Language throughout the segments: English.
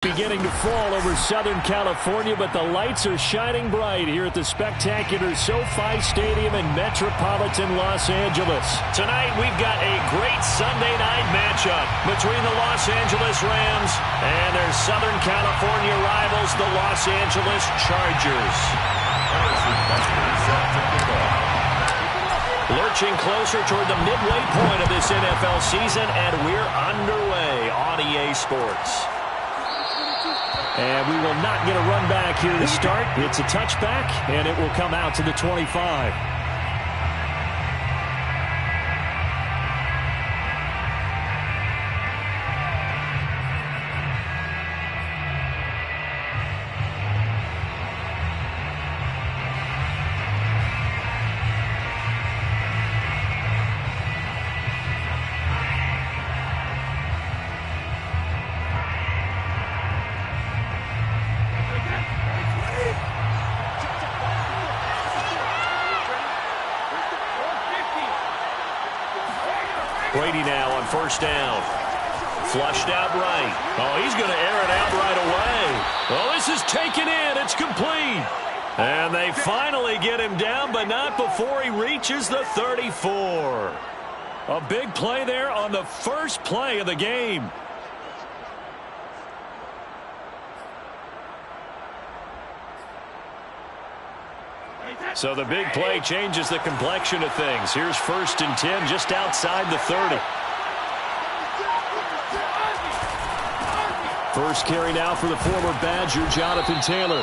Beginning to fall over Southern California, but the lights are shining bright here at the spectacular SoFi Stadium in metropolitan Los Angeles. Tonight, we've got a great Sunday night matchup between the Los Angeles Rams and their Southern California rivals, the Los Angeles Chargers. Lurching closer toward the midway point of this NFL season, and we're underway on EA Sports. And we will not get a run back here to start. It's a touchback, and it will come out to the 25. Brady now on first down. Flushed out right. Oh, he's going to air it out right away. Oh, this is taken in. It's complete. And they finally get him down, but not before he reaches the 34. A big play there on the first play of the game. So the big play changes the complexion of things. Here's 1st and 10 just outside the 30. First carry now for the former Badger, Jonathan Taylor.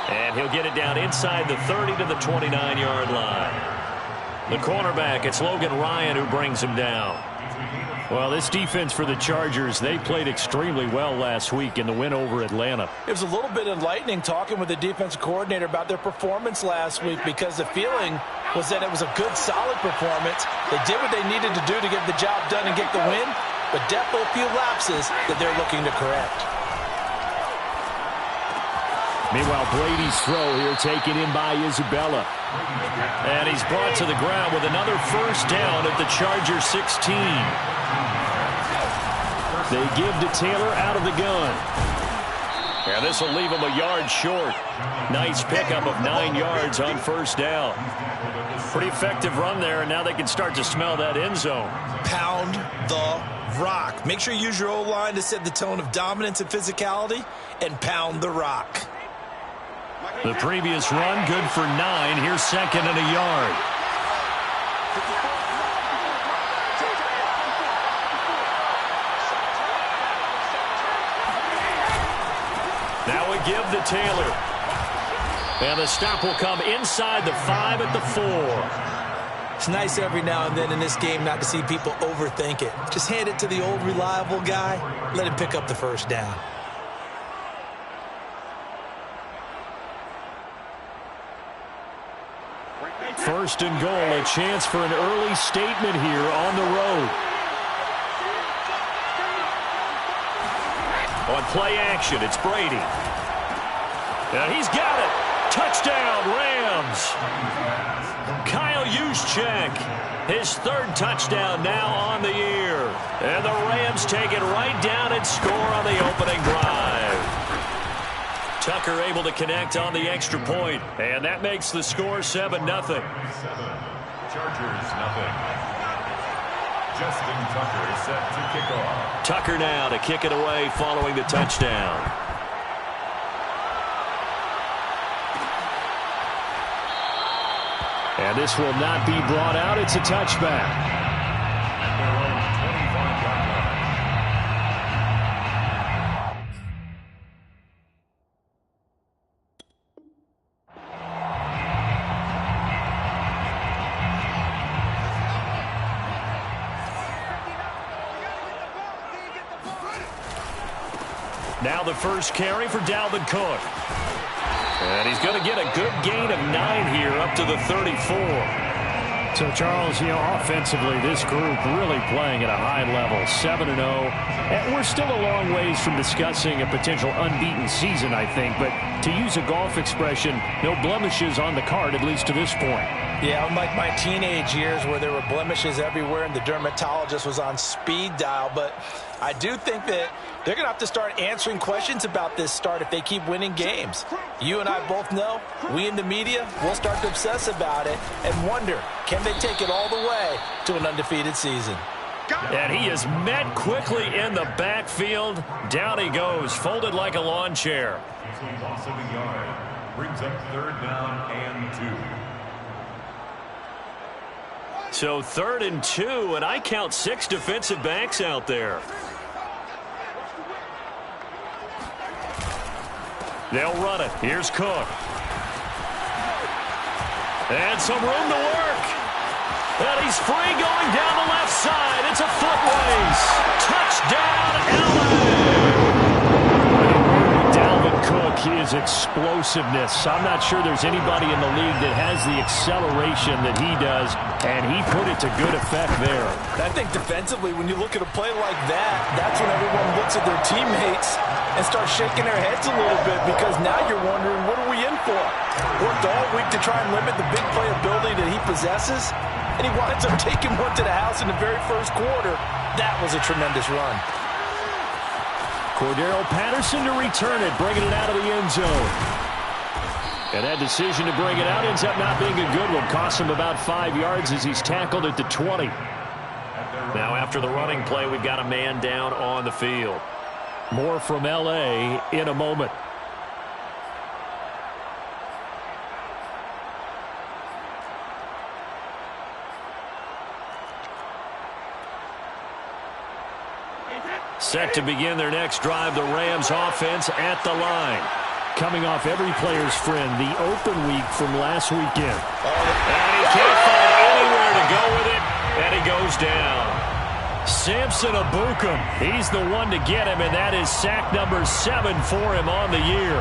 And he'll get it down inside the 30 to the 29-yard line. The cornerback, it's Logan Ryan who brings him down. Well, this defense for the Chargers, they played extremely well last week in the win over Atlanta. It was a little bit enlightening talking with the defensive coordinator about their performance last week, because the feeling was that it was a good, solid performance. They did what they needed to do to get the job done and get the win, but definitely a few lapses that they're looking to correct. Meanwhile, Brady's throw here taken in by Isabella. And he's brought to the ground with another first down at the Chargers 16. They give to Taylor out of the gun. And this will leave him a yard short. Nice pickup of 9 yards on first down. Pretty effective run there, and now they can start to smell that end zone. Pound the rock. Make sure you use your O-line to set the tone of dominance and physicality, and pound the rock. The previous run, good for 9. Here's 2nd and a yard. Now we give to Taylor. And the stop will come inside the 5 at the 4. It's nice every now and then in this game not to see people overthink it. Just hand it to the old reliable guy. Let him pick up the first down. First and goal, a chance for an early statement here on the road. On play action, it's Brady. And he's got it. Touchdown, Rams. Kyle Juszczyk, his 3rd touchdown now on the year. And the Rams take it right down and score on the opening drive. Tucker able to connect on the extra point, and that makes the score 7-0. Chargers 0. Justin Tucker is set to kick off. Tucker now to kick it away following the touchdown. And this will not be brought out. It's a touchback. Now the first carry for Dalvin Cook. And he's going to get a good gain of 9 here up to the 34. So, Charles, offensively, this group really playing at a high level, 7-0. And we're still a long ways from discussing a potential unbeaten season, I think. But to use a golf expression, no blemishes on the card, at least to this point. Yeah, unlike my teenage years where there were blemishes everywhere and the dermatologist was on speed dial. But I do think that they're going to have to start answering questions about this start if they keep winning games. You and I both know, we in the media, will start to obsess about it and wonder, can they take it all the way to an undefeated season? And he is met quickly in the backfield. Down he goes, folded like a lawn chair. Loss of a yard. Brings up 3rd down and 2. So 3rd and 2, and I count 6 defensive backs out there. They'll run it. Here's Cook. And some room to work. And he's free going down the left side. It's a foot race. Touchdown, LA! Dalvin Cook, his explosiveness. I'm not sure there's anybody in the league that has the acceleration that he does, and he put it to good effect there. I think defensively, when you look at a play like that, that's when everyone looks at their teammates and starts shaking their heads a little bit, because now you're wondering, what are we in for? Worked all week to try and limit the big play ability that he possesses, and he winds up taking one to the house in the very first quarter. That was a tremendous run. Cordero Patterson to return it, bringing it out of the end zone. And that decision to bring it out ends up not being a good one. Costs him about 5 yards as he's tackled at the 20. Now after the running play, we've got a man down on the field. More from L.A. in a moment. Set to begin their next drive, the Rams offense at the line. Coming off every player's friend, the open week from last weekend. And he can't find anywhere to go with it, and he goes down. Samson Ebukam, he's the one to get him, and that is sack number 7 for him on the year.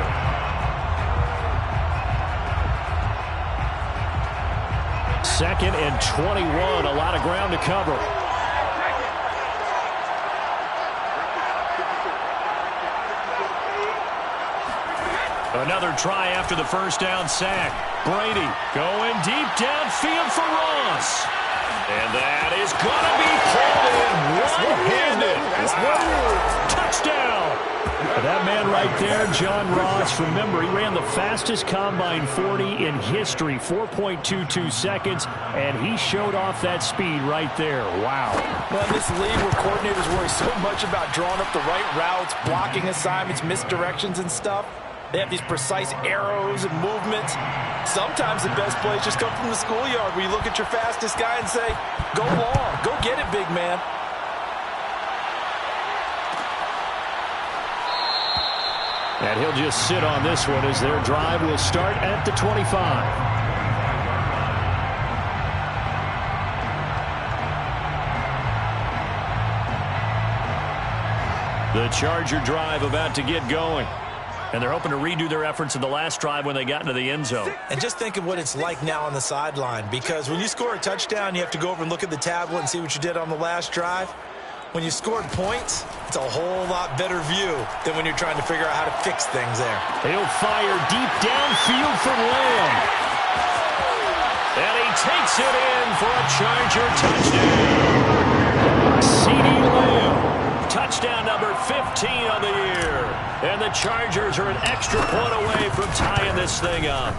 Second and 21, a lot of ground to cover. Another try after the first down sack. Brady going deep downfield for Ross. And that is going to be pulled in one-handed. Touchdown. That man right there, John Ross, remember, he ran the fastest combine 40 in history, 4.22 seconds, and he showed off that speed right there. Wow. Well, in this league where coordinators worry so much about drawing up the right routes, blocking assignments, misdirections and stuff, they have these precise arrows and movements. Sometimes the best plays just come from the schoolyard where you look at your fastest guy and say, go long, go get it, big man. And he'll just sit on this one as their drive will start at the 25. The Charger drive about to get going. And they're hoping to redo their efforts in the last drive when they got into the end zone. And just think of what it's like now on the sideline, because when you score a touchdown, you have to go over and look at the tablet and see what you did on the last drive. When you scored points, it's a whole lot better view than when you're trying to figure out how to fix things there. He'll fire deep downfield from Lamb. And he takes it in for a Charger touchdown. CeeDee Lamb. Touchdown number 15 on the year. And the Chargers are an extra point away from tying this thing up.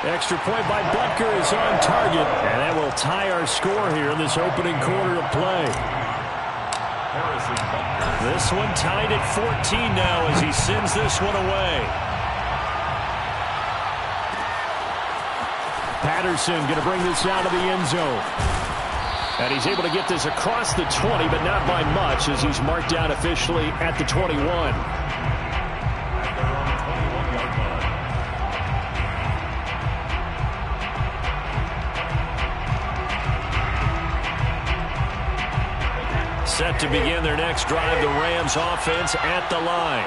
Extra point by Butker is on target. And that will tie our score here in this opening quarter of play. This one tied at 14 now as he sends this one away. Patterson going to bring this out of the end zone. And he's able to get this across the 20, but not by much, as he's marked down officially at the 21. Set to begin their next drive, the Rams offense at the line.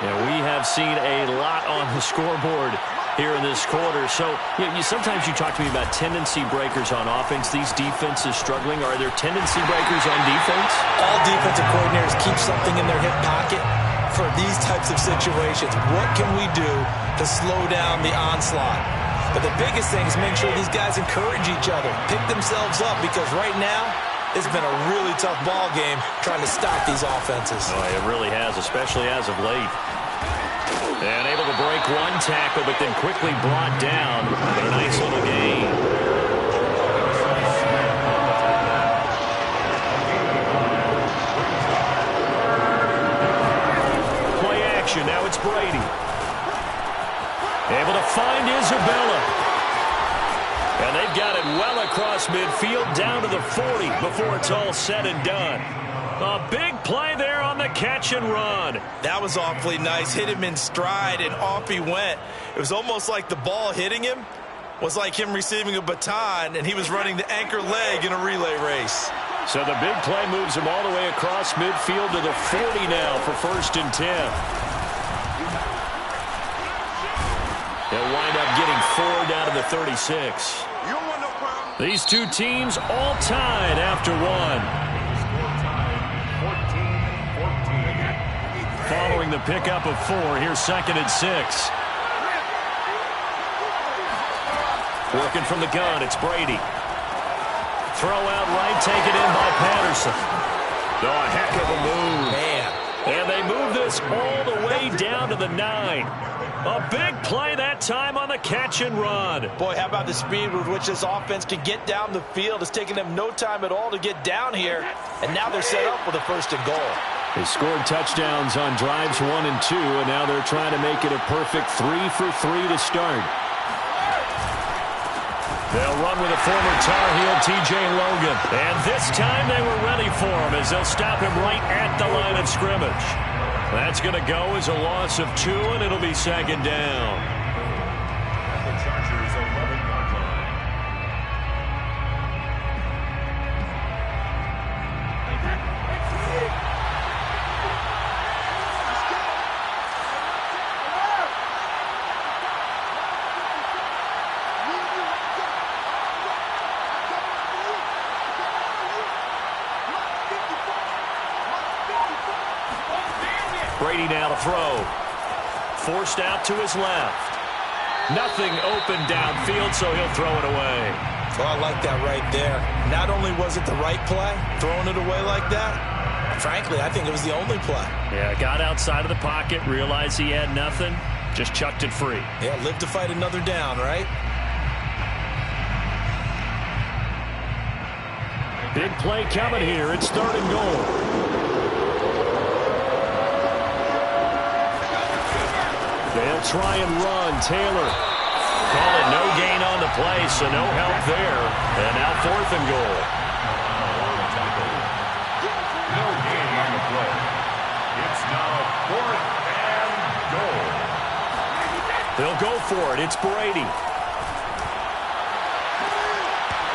And we have seen a lot on the scoreboard here in this quarter. So sometimes you talk to me about tendency breakers on offense. These defenses struggling. Are there tendency breakers on defense? All defensive coordinators keep something in their hip pocket for these types of situations. What can we do to slow down the onslaught? But the biggest thing is make sure these guys encourage each other, pick themselves up, because right now It's been a really tough ball game trying to stop these offenses. Oh, it really has, especially as of late. And able to break one tackle, but then quickly brought down. But a nice little gain. Play action. Now it's Brady. Able to find Isabella. And they've got it well across midfield down to the 40 before it's all said and done. A big play there on the catch and run. That was awfully nice. Hit him in stride, and off he went. It was almost like the ball hitting him was like him receiving a baton, and he was running the anchor leg in a relay race. So the big play moves him all the way across midfield to the 40 now for 1st and 10. They'll wind up getting 4 down to the 36. These two teams all tied after one. Following the pickup of 4, here's 2nd and 6. Working from the gun, it's Brady. Throw out right, taken in by Patterson. Oh, a heck of a move. Man. And they move this all the way down to the 9. A big play that time on the catch and run. Boy, how about the speed with which this offense can get down the field? It's taken them no time at all to get down here. And now they're set up with a 1st and goal. They scored touchdowns on drives 1 and 2, and now they're trying to make it a perfect 3 for 3 to start. They'll run with a former Tar Heel, T.J. Logan. And this time they were ready for him as they'll stop him right at the line of scrimmage. That's going to go as a loss of 2, and it'll be 2nd down. The Chargers 11-yard line. Brady now to throw. Forced out to his left. Nothing open downfield, so he'll throw it away. Oh, I like that right there. Not only was it the right play, throwing it away like that, frankly, I think it was the only play. Yeah, got outside of the pocket, realized he had nothing, just chucked it free. Yeah, live to fight another down, right? Big play coming here. It's 3rd and goal. They'll try and run. Taylor. Call it no gain on the play, so no help there. And now 4th and goal. No gain on the play. It's now 4th and goal. They'll go for it. It's Brady.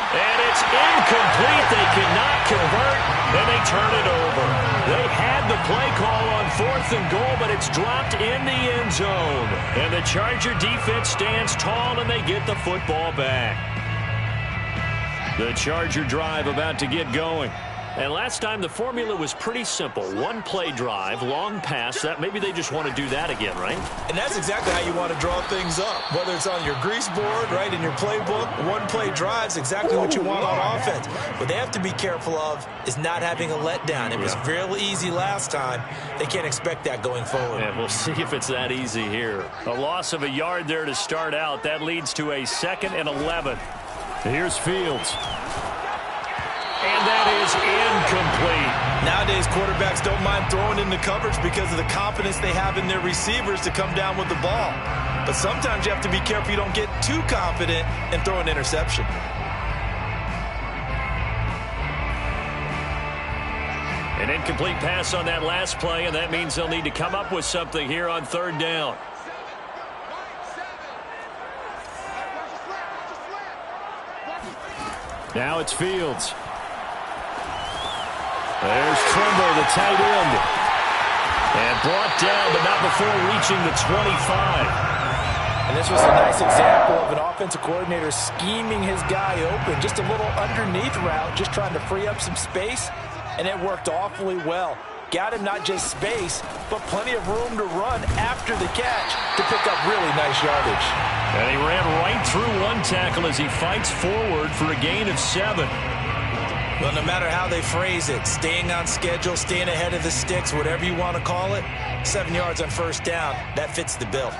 And it's incomplete. They cannot convert, and they turn it over. They had the play call on 4th and goal, but it's dropped in the end zone. And the Charger defense stands tall, and they get the football back. The Charger drive about to get going. And last time the formula was pretty simple. 1-play drive, long pass. That maybe they just want to do that again, right? And that's exactly how you want to draw things up. Whether it's on your grease board, right, in your playbook, 1-play drive's exactly what you want on offense. What they have to be careful of is not having a letdown. It was real easy last time. They can't expect that going forward. And we'll see if it's that easy here. A loss of a yard there to start out. That leads to a 2nd and 11. Here's Fields. And that is incomplete. Nowadays, quarterbacks don't mind throwing into coverage because of the confidence they have in their receivers to come down with the ball. But sometimes you have to be careful you don't get too confident and throw an interception. An incomplete pass on that last play, and that means they'll need to come up with something here on 3rd down. Now it's Fields. There's Trimble, the tight end. And brought down, but not before reaching the 25. And this was a nice example of an offensive coordinator scheming his guy open. Just a little underneath route, just trying to free up some space, and it worked awfully well. Got him not just space, but plenty of room to run after the catch to pick up really nice yardage. And he ran right through one tackle as he fights forward for a gain of 7. Well, no matter how they phrase it, staying on schedule, staying ahead of the sticks, whatever you want to call it, 7 yards on first down, that fits the bill.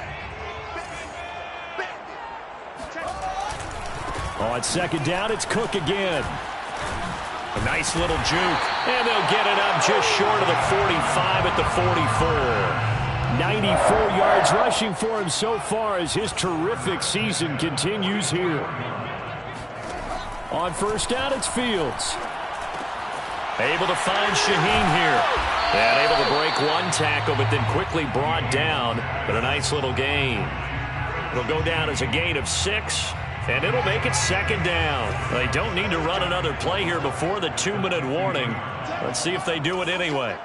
On second down, it's Cook again. A nice little juke, and they'll get it up just short of the 45 at the 44. 94 yards rushing for him so far as his terrific season continues here. On first down, it's Fields. Able to find Shaheen here. And able to break one tackle, but then quickly brought down. But a nice little gain. It'll go down as a gain of 6, and it'll make it second down. They don't need to run another play here before the 2-minute warning. Let's see if they do it anyway.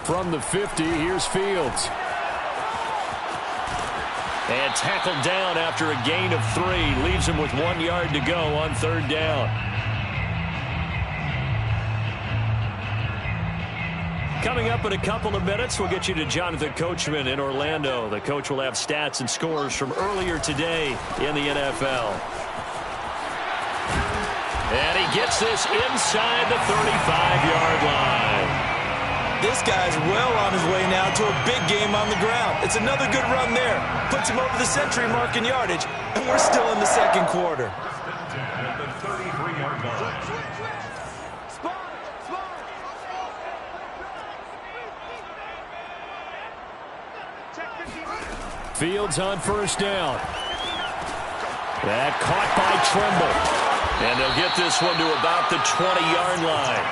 From the 50, here's Fields. And tackled down after a gain of 3. Leaves him with 1 yard to go on third down. Coming up in a couple of minutes, we'll get you to Jonathan Coachman in Orlando. The coach will have stats and scores from earlier today in the NFL. And he gets this inside the 35-yard line. This guy's well on his way now to a big game on the ground. It's another good run there. Puts him over the century mark in yardage, and we're still in the second quarter. At the 33-yard line. Fields on first down. That caught by Tremble. And they'll get this one to about the 20-yard line.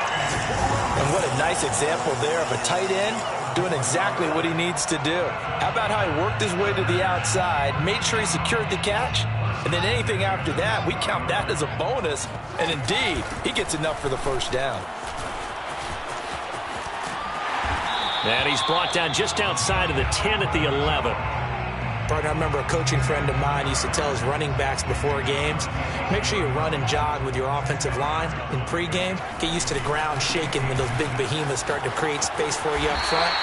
And what a nice example there of a tight end doing exactly what he needs to do. How about how he worked his way to the outside, made sure he secured the catch, and then anything after that, we count that as a bonus. And indeed, he gets enough for the first down. And he's brought down just outside of the 10 at the 11. Partner, I remember a coaching friend of mine used to tell his running backs before games, make sure you run and jog with your offensive line in pregame. Get used to the ground shaking when those big behemoths start to create space for you up front.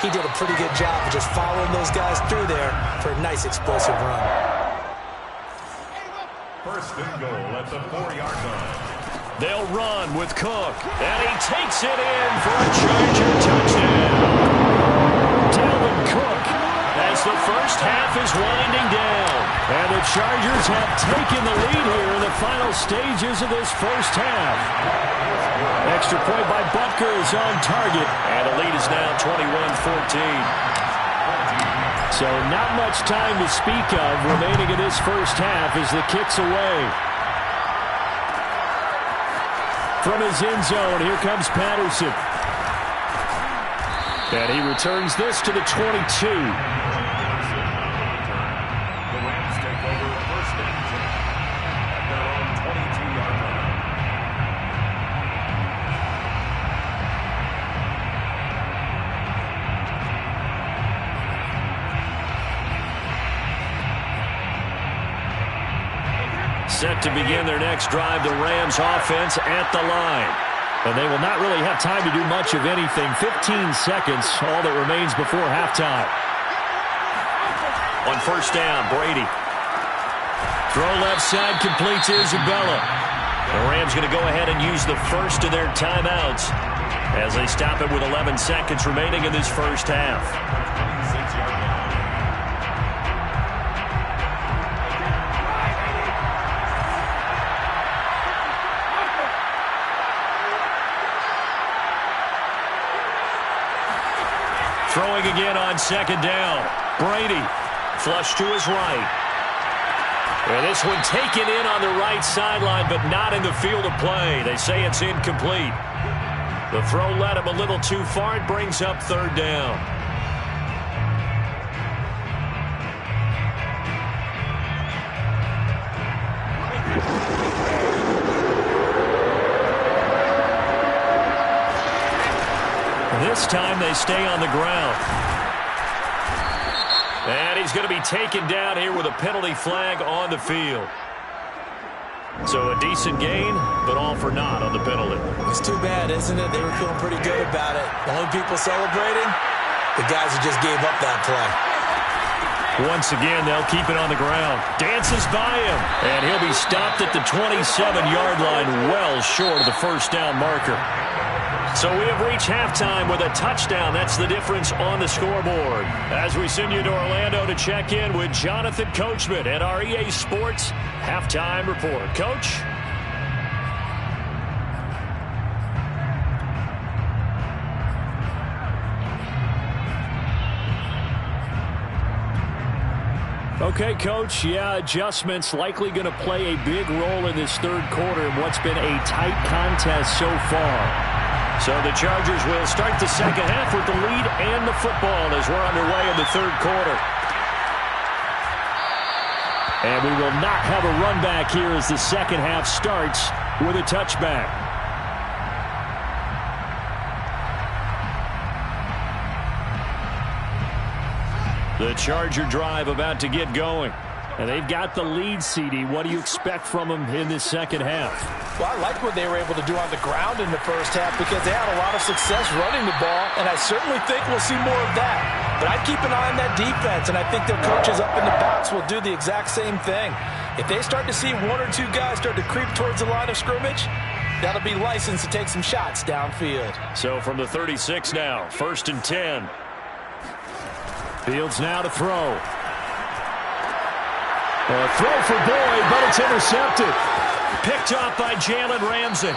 He did a pretty good job of just following those guys through there for a nice explosive run. First and goal at the 4-yard line. They'll run with Cook, and he takes it in for a Charger touchdown. Dalvin Cook, as the first half is winding down. And the Chargers have taken the lead here in the final stages of this first half. Extra point by Butker is on target, and the lead is now 21-14. So not much time to speak of remaining in this first half as the kick's away. From his end zone, here comes Patterson. And he returns this to the 22. Set to begin their next drive, the Rams offense at the line. And they will not really have time to do much of anything. 15 seconds, all that remains before halftime. On first down, Brady. Throw left side, completes Isabella. The Rams going to go ahead and use the first of their timeouts as they stop it with 11 seconds remaining in this first half. Throwing again on second down. Brady, flush to his right. And this one taken in on the right sideline, but not in the field of play. They say it's incomplete. The throw led him a little too far. It brings up third down. This time they stay on the ground. And he's going to be taken down here with a penalty flag on the field. So a decent gain, but all for naught on the penalty. It's too bad, isn't it? They were feeling pretty good about it. The only people celebrating, the guys who just gave up that play. Once again, they'll keep it on the ground. Dances by him, and he'll be stopped at the 27-yard line, well short of the first down marker. So we have reached halftime with a touchdown. That's the difference on the scoreboard. As we send you to Orlando to check in with Jonathan Coachman at our EA Sports Halftime Report. Coach? Okay, Coach, yeah, adjustments likely going to play a big role in this third quarter in what's been a tight contest so far. So the Chargers will start the second half with the lead and the football as we're underway in the third quarter. And we will not have a run back here as the second half starts with a touchback. The Charger drive about to get going. And they've got the lead, CD. What do you expect from them in this second half? Well, I like what they were able to do on the ground in the first half because they had a lot of success running the ball, and I certainly think we'll see more of that. But I'd keep an eye on that defense, and I think their coaches up in the box will do the exact same thing. If they start to see one or two guys start to creep towards the line of scrimmage, that'll be licensed to take some shots downfield. So from the 36 now, 1st and 10. Fields now to throw. A throw for Boyd, but it's intercepted. Picked off by Jalen Ramsey.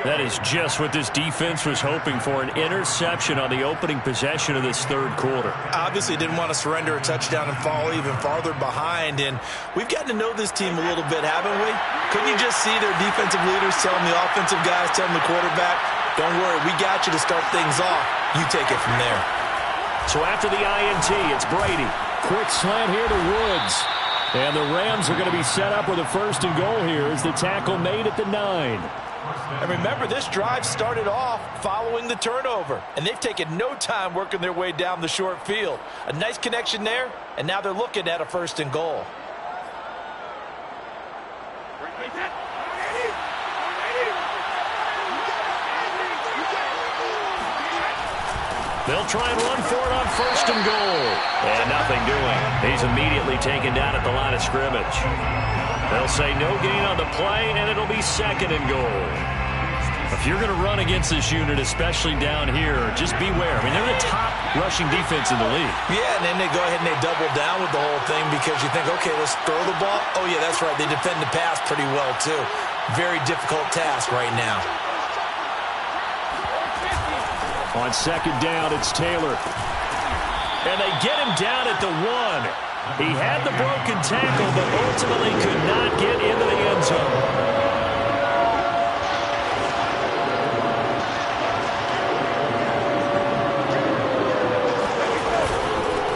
That is just what this defense was hoping for, an interception on the opening possession of this third quarter. Obviously didn't want to surrender a touchdown and fall even farther behind, and we've gotten to know this team a little bit, haven't we? Couldn't you just see their defensive leaders telling the offensive guys, telling the quarterback, don't worry, we got you to start things off. You take it from there. So after the INT, it's Brady. Quick slant here to Woods. And the Rams are going to be set up with a 1st and goal here as the tackle made at the 9. And remember, this drive started off following the turnover. And they've taken no time working their way down the short field. A nice connection there, and now they're looking at a 1st and goal. They'll try and run for it on 1st and goal. And nothing doing. He's immediately taken down at the line of scrimmage. They'll say no gain on the play, and it'll be 2nd and goal. If you're going to run against this unit, especially down here, just beware. I mean, they're the top rushing defense in the league. Yeah, and then they go ahead and they double down with the whole thing because you think, okay, let's throw the ball. Oh, yeah, that's right. They defend the pass pretty well, too. Very difficult task right now. On 2nd down, it's Taylor. And they get him down at the 1. He had the broken tackle, but ultimately could not get into the end zone.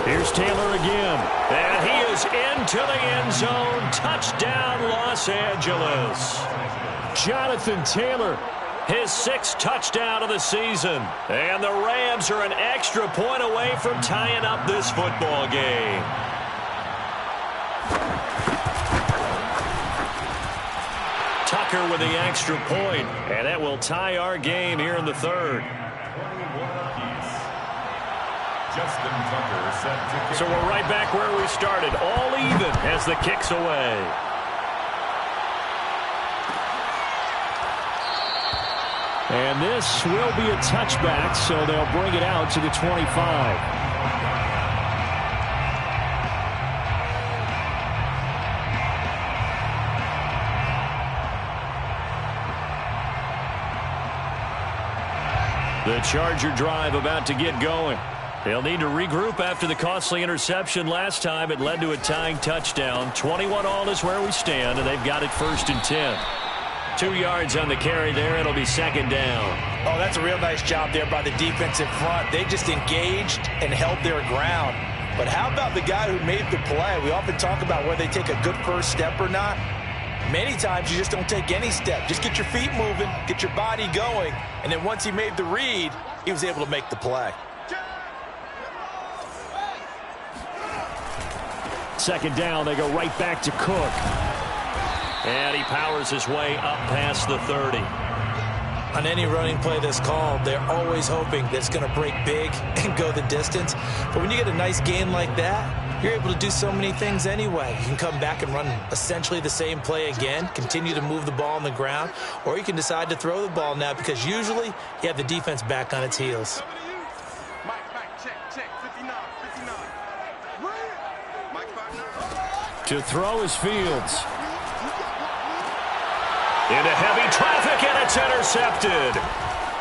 Here's Taylor again. And he is into the end zone. Touchdown, Los Angeles. Jonathan Taylor, his 6th touchdown of the season. And the Rams are an extra point away from tying up this football game. Tucker with the extra point, and that will tie our game here in the 3rd. So we're right back where we started, all even as the kick's away. And this will be a touchback, so they'll bring it out to the 25. The Charger drive about to get going. They'll need to regroup after the costly interception last time. It led to a tying touchdown. 21 all is where we stand, and they've got it 1st and 10. 2 yards on the carry there. It'll be 2nd down. Oh, that's a real nice job there by the defensive front. They just engaged and held their ground. But how about the guy who made the play? We often talk about whether they take a good first step or not. Many times you just don't take any step. Just get your feet moving, get your body going, and then once he made the read, he was able to make the play. 2nd down, they go right back to Cook. And he powers his way up past the 30. On any running play that's called, they're always hoping that it's going to break big and go the distance. But when you get a nice gain like that, you're able to do so many things anyway. You can come back and run essentially the same play again, continue to move the ball on the ground, or you can decide to throw the ball now because usually you have the defense back on its heels. To throw is Fields. Into heavy traffic, and it's intercepted.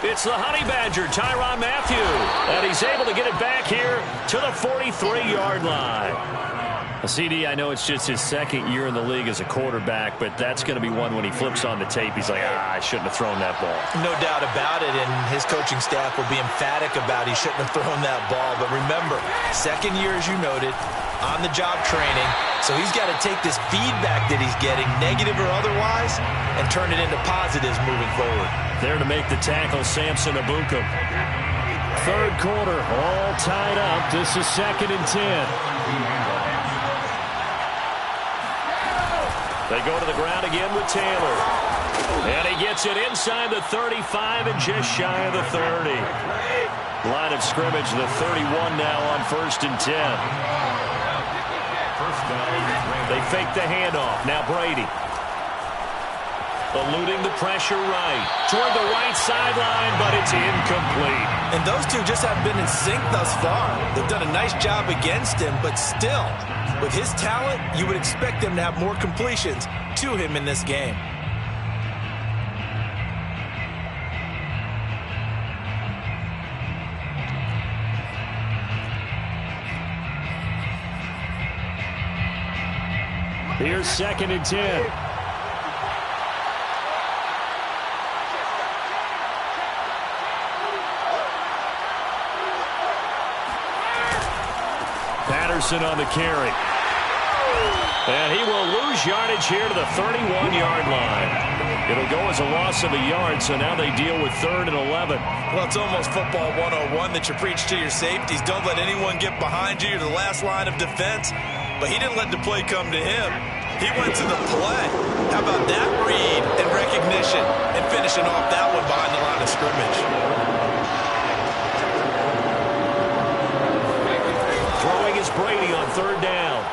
It's the Honey Badger, Tyrann Mathieu, and he's able to get it back here to the 43-yard line. CD, I know it's just his second year in the league as a quarterback, but that's going to be one when he flips on the tape. He's like, I shouldn't have thrown that ball. No doubt about it, and his coaching staff will be emphatic about he shouldn't have thrown that ball. But remember, second year, as you noted, on-the-job training, so he's got to take this feedback that he's getting, negative or otherwise, and turn it into positives moving forward. There to make the tackle, Samson Ebukam. Third quarter, all tied up. This is 2nd and 10. They go to the ground again with Taylor. And he gets it inside the 35 and just shy of the 30. Line of scrimmage, the 31 now on 1st and 10. They fake the handoff. Now Brady. Eluding the pressure right. Toward the right sideline, but it's incomplete. And those two just haven't been in sync thus far. They've done a nice job against him, but still, with his talent, you would expect them to have more completions to him in this game. Here's 2nd and 10. Patterson on the carry. And he will lose yardage here to the 31-yard line. It'll go as a loss of a yard, so now they deal with 3rd and 11. Well, it's almost football 101 that you preach to your safeties. Don't let anyone get behind you. You're the last line of defense. But he didn't let the play come to him. He went to the play. How about that read and recognition and finishing off that one behind the line of scrimmage? Throwing is Brady on 3rd down.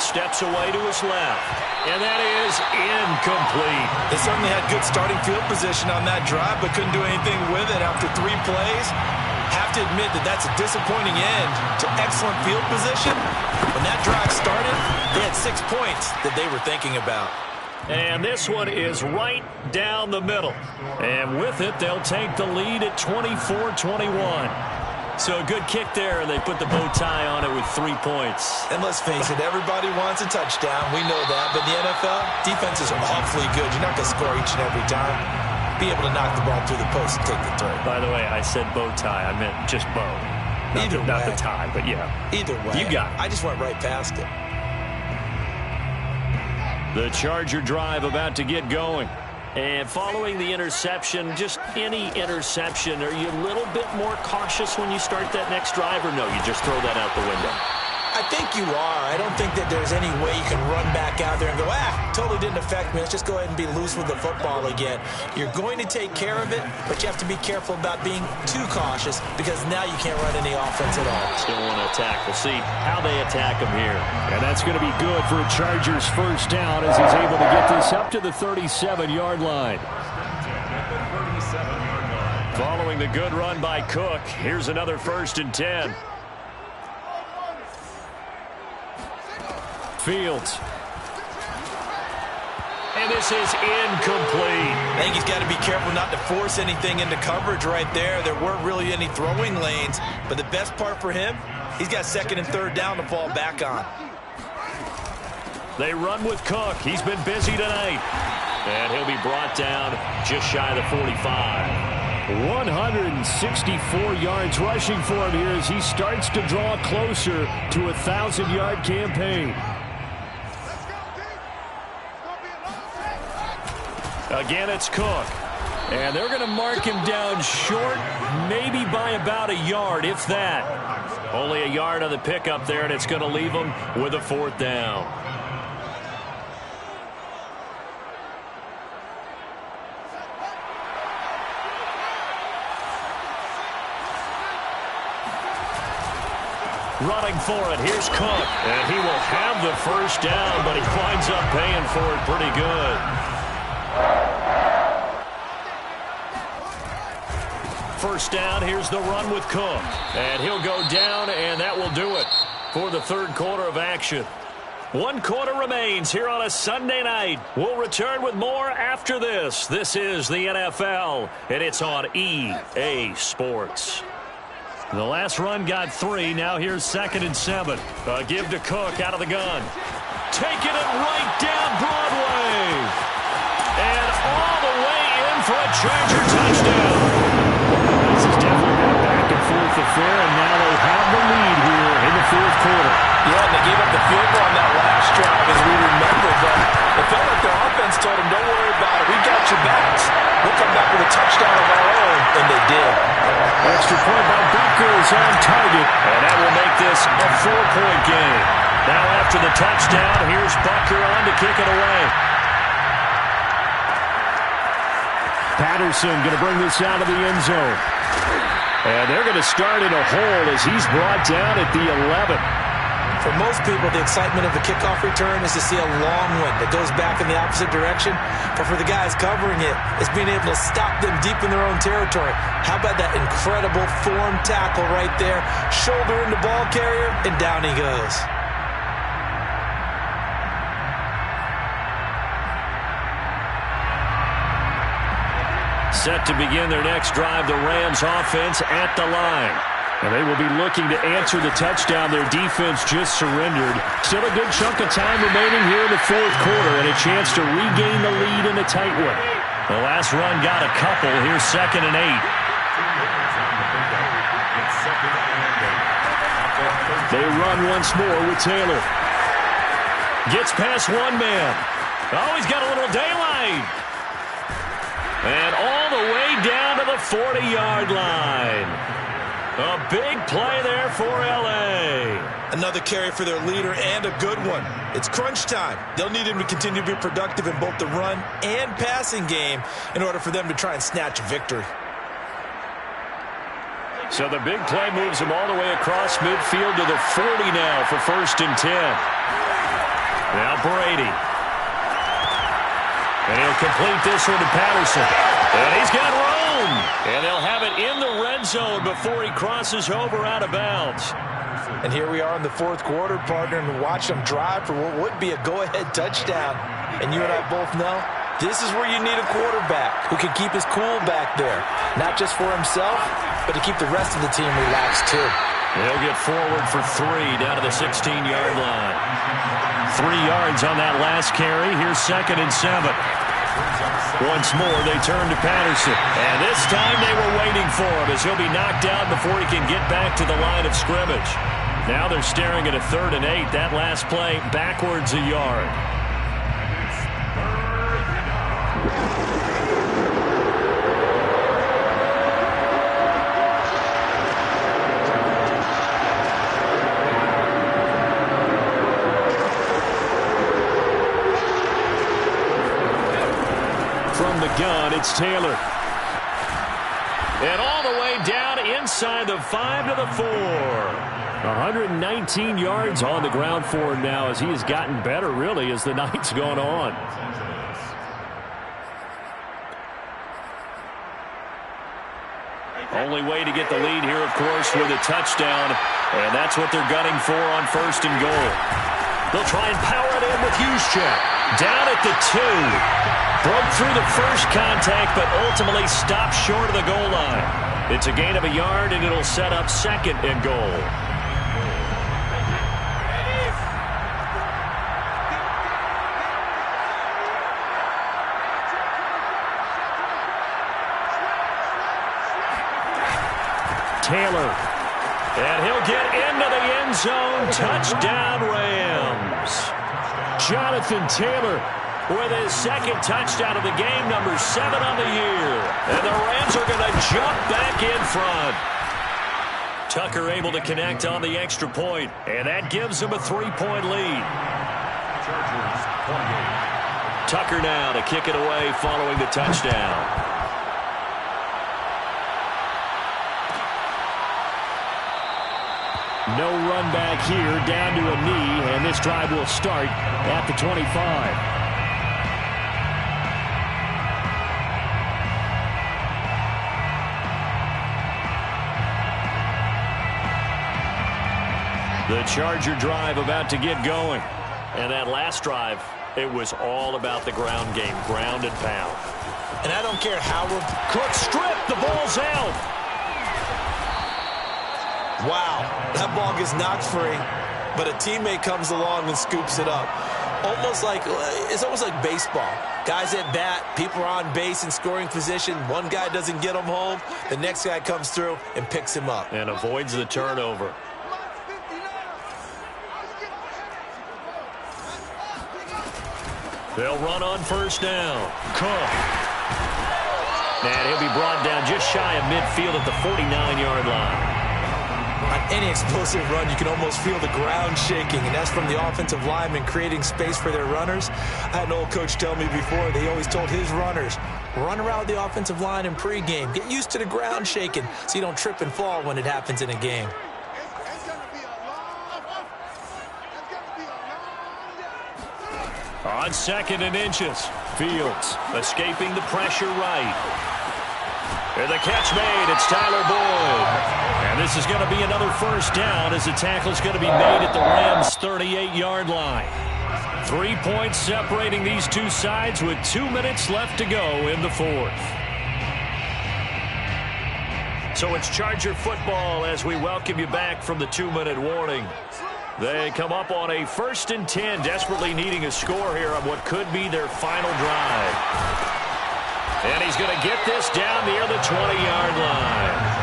Steps away to his left. And that is incomplete. They certainly had good starting field position on that drive, but couldn't do anything with it after 3 plays. Have to admit that that's a disappointing end to excellent field position. When that drive started, they had 6 points that they were thinking about. And this one is right down the middle. And with it, they'll take the lead at 24-21. So a good kick there, and they put the bow tie on it with 3 points. And let's face it, everybody wants a touchdown. We know that. But the NFL, defenses are awfully good. You're not going to score each and every time. Be able to knock the ball through the post and take the throw. By the way, I said bow tie. I meant just bow. Not the tie, but yeah. Either way. You got it. I just went right past it. The Charger drive about to get going. And following the interception, just any interception, are you a little bit more cautious when you start that next drive, or no, you just throw that out the window? I think you are. I don't think that there's any way you can run back out there and go, totally didn't affect me. Let's just go ahead and be loose with the football again. You're going to take care of it, but you have to be careful about being too cautious because now you can't run any offense at all. Still want to attack. We'll see how they attack him here. And that's going to be good for a Chargers first down as he's able to get this up to the 37-yard line. Following the good run by Cook, here's another 1st and 10. Fields. And this is incomplete. I think he's got to be careful not to force anything into coverage right there. There weren't really any throwing lanes. But the best part for him, he's got 2nd and 3rd down to fall back on. They run with Cook. He's been busy tonight. And he'll be brought down just shy of the 45. 164 yards rushing for him here as he starts to draw closer to a 1,000-yard campaign. Again, it's Cook. And they're going to mark him down short, maybe by about a yard, if that. Only a yard on the pickup there, and it's going to leave him with a 4th down. Running for it, here's Cook. And he will have the first down, but he winds up paying for it pretty good. First down, here's the run with Cook. And he'll go down, and that will do it for the third quarter of action. 1 quarter remains here on a Sunday night. We'll return with more after this. This is the NFL, and it's on EA Sports. The last run got 3. Now here's 2nd and 7. A give to Cook out of the gun. Taking it right down Broadway. And all the way in for a Charger touchdown. This has definitely been a back-and-forth affair, and now they have the lead here in the fourth quarter. Yeah, and they gave up the field goal on that last drive, as we remember, but it felt like their offense told them, don't worry about it. We got your backs. We'll come back with a touchdown of our own, and they did. Extra point by Butker is on target, and that will make this a 4-point game. Now after the touchdown, here's Butker on to kick it away. Patterson going to bring this out of the end zone. And they're going to start in a hole as he's brought down at the 11. For most people, the excitement of the kickoff return is to see a long one that goes back in the opposite direction. But for the guys covering it, it's being able to stop them deep in their own territory. How about that incredible form tackle right there? Shoulder in the ball carrier, and down he goes. Set to begin their next drive, the Rams offense at the line. And they will be looking to answer the touchdown their defense just surrendered. Still a good chunk of time remaining here in the fourth quarter and a chance to regain the lead in a tight one. The last run got a couple. Here's 2nd and 8. They run once more with Taylor. Gets past one man. Oh, he's got a little daylight. And all the way down to the 40-yard line. A big play there for L.A. Another carry for their leader and a good one. It's crunch time. They'll need him to continue to be productive in both the run and passing game in order for them to try and snatch a victory. So the big play moves him all the way across midfield to the 40 now for 1st and 10. Now Brady. And he'll complete this one to Patterson. And he's got room. And they'll have it in the red zone before he crosses over out of bounds. And here we are in the fourth quarter, partner, and watch them drive for what would be a go-ahead touchdown. And you and I both know this is where you need a quarterback who can keep his cool back there. Not just for himself, but to keep the rest of the team relaxed too. They'll get forward for 3 down to the 16-yard line. 3 yards on that last carry. Here's 2nd and 7. Once more, they turn to Patterson. And this time they were waiting for him as he'll be knocked down before he can get back to the line of scrimmage. Now they're staring at a 3rd and 8. That last play backwards a yard. From the gun, it's Taylor. And all the way down inside the 5 to the 4. 119 yards on the ground for him now as he has gotten better, really, as the night's gone on. Only way to get the lead here, of course, with a touchdown. And that's what they're gunning for on 1st and goal. They'll try and power it in with Juszczyk. Down at the 2. Broke through the first contact, but ultimately stopped short of the goal line. It's a gain of a yard, and it'll set up 2nd and goal. Taylor. And he'll get into the end zone. Touchdown, Rams. Jonathan Taylor with his 2nd touchdown of the game, number 7 on the year. And the Rams are going to jump back in front. Tucker able to connect on the extra point, and that gives him a 3-point lead. Tucker now to kick it away following the touchdown. No run back here, down to a knee, and this drive will start at the 25. The Charger drive about to get going. And that last drive, it was all about the ground game, ground and pound. And I don't care how we're... Cook stripped, the ball's out. Wow, that ball gets knocked free, but a teammate comes along and scoops it up. It's almost like baseball. Guys at bat, people are on base in scoring position. One guy doesn't get him home. The next guy comes through and picks him up. And avoids the turnover. They'll run on first down. Cook. And he'll be brought down just shy of midfield at the 49-yard line. On any explosive run, you can almost feel the ground shaking, and that's from the offensive linemen creating space for their runners. I had an old coach tell me before, they always told his runners, run around the offensive line in pregame. Get used to the ground shaking so you don't trip and fall when it happens in a game. On 2nd and inches, Fields escaping the pressure right. And the catch made, it's Tyler Boyd. And this is going to be another first down as the tackle's going to be made at the Rams' 38-yard line. 3 points separating these two sides with 2 minutes left to go in the fourth. So it's Charger football as we welcome you back from the 2-minute warning. They come up on a 1st and 10, desperately needing a score here on what could be their final drive. And he's going to get this down near the 20-yard line.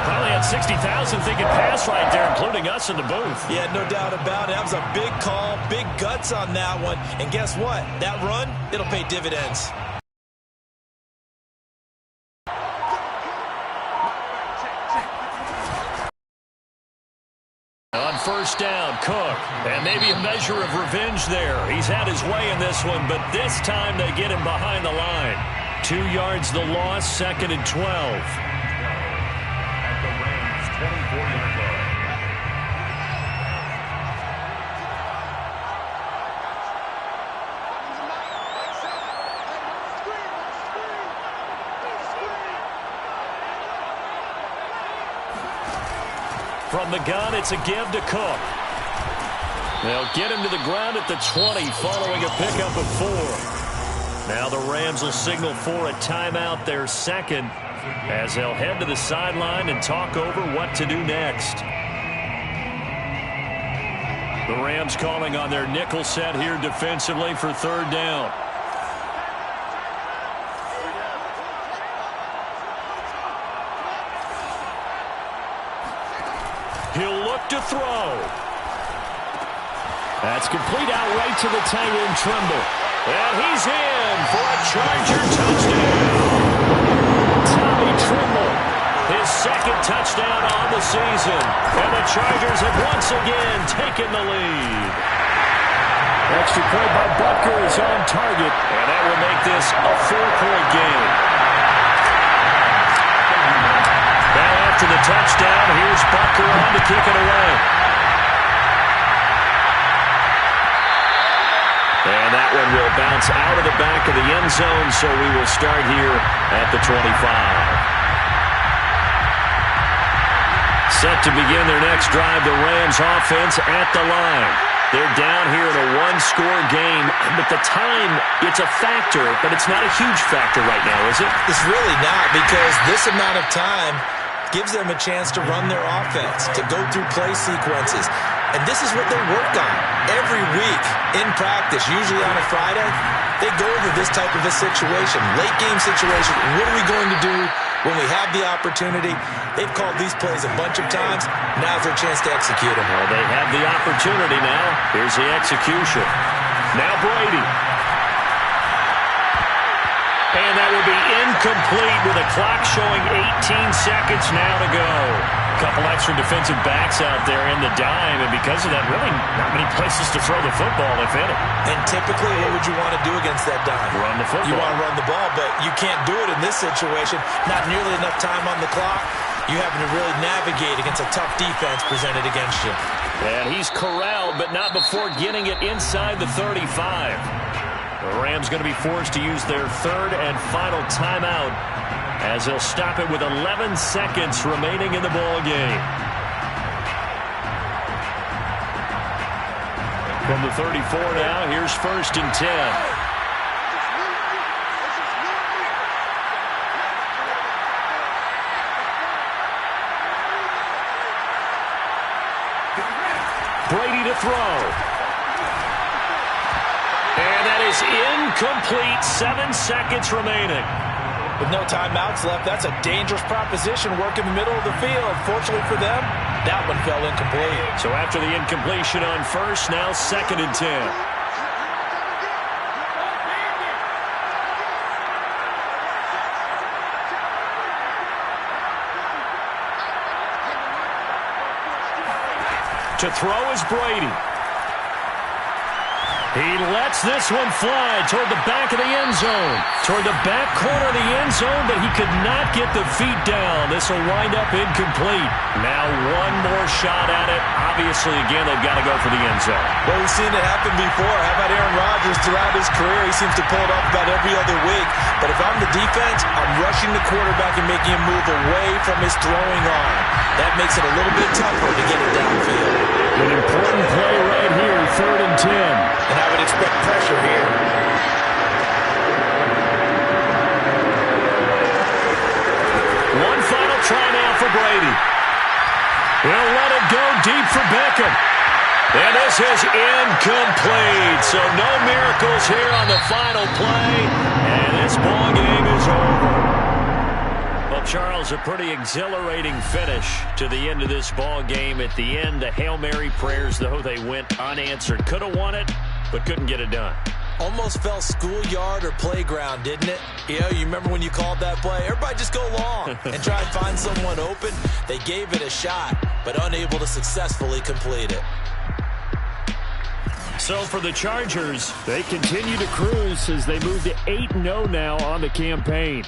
Probably had 60,000 thinking pass right there, including us in the booth. Yeah, no doubt about it. That was a big call, big guts on that one. And guess what? That run, it'll pay dividends. On first down, Cook. And maybe a measure of revenge there. He's had his way in this one, but this time they get him behind the line. 2 yards the loss, 2nd and 12. At the Rams' 24-yard line. From the gun, it's a give to Cook. They'll get him to the ground at the 20 following a pickup of 4. Now the Rams will signal for a timeout, their second, as they'll head to the sideline and talk over what to do next. The Rams calling on their nickel set here defensively for 3rd down. He'll look to throw. That's complete out right to the Tyrone Trimble. And he's in for a Charger touchdown. Tommy Trimble, his 2nd touchdown on the season. And the Chargers have once again taken the lead. Extra point by Butker is on target. And that will make this a 4-point game. Now after the touchdown, here's Butker on to kick it away. And that one will bounce out of the back of the end zone, so we will start here at the 25. Set to begin their next drive, the Rams offense at the line. They're down here in a 1-score game, but the time, it's a factor, but it's not a huge factor right now, is it? It's really not, because this amount of time gives them a chance to run their offense, to go through play sequences. And this is what they work on every week in practice, usually on a Friday. They go over this type of a situation, late game situation. What are we going to do when we have the opportunity? They've called these plays a bunch of times. Now's their chance to execute them. Well, they have the opportunity now. Here's the execution. Now Brady. And that will be incomplete with a clock showing 18 seconds now to go. A couple extra defensive backs out there in the dime, and because of that, really not many places to throw the football, if any. And typically, what would you want to do against that dime? Run the football. You want to run the ball, but you can't do it in this situation. Not nearly enough time on the clock. You having to really navigate against a tough defense presented against you. And he's corralled, but not before getting it inside the 35. The Rams going to be forced to use their third and final timeout as they'll stop it with 11 seconds remaining in the ball game. From the 34 now, here's 1st and 10. Brady to throw. And that is incomplete. 7 seconds remaining. With no timeouts left, that's a dangerous proposition. Work in the middle of the field. Fortunately for them, that one fell incomplete. So after the incompletion on 1st, now 2nd and 10. To throw is Brady. He lets this one fly toward the back of the end zone. Toward the back corner of the end zone, but he could not get the feet down. This will wind up incomplete. Now one more shot at it. Obviously, again, they've got to go for the end zone. Well, we've seen it happen before. How about Aaron Rodgers throughout his career? He seems to pull it off about every other week. But if I'm the defense, I'm rushing the quarterback and making him move away from his throwing arm. That makes it a little bit tougher to get it downfield. An important play right here, 3rd and 10. And I would expect pressure here. One final try now for Brady. He'll let it go deep for Beckham. And this is incomplete. So no miracles here on the final play. And this ball game is over. Well, Charles, a pretty exhilarating finish to the end of this ball game. At the end, the Hail Mary prayers, though, they went unanswered. Could have won it, but couldn't get it done. Almost felt schoolyard or playground, didn't it? You know, you remember when you called that play? Everybody just go long and try and find someone open. They gave it a shot, but unable to successfully complete it. So for the Chargers, they continue to cruise as they move to 8-0 now on the campaign.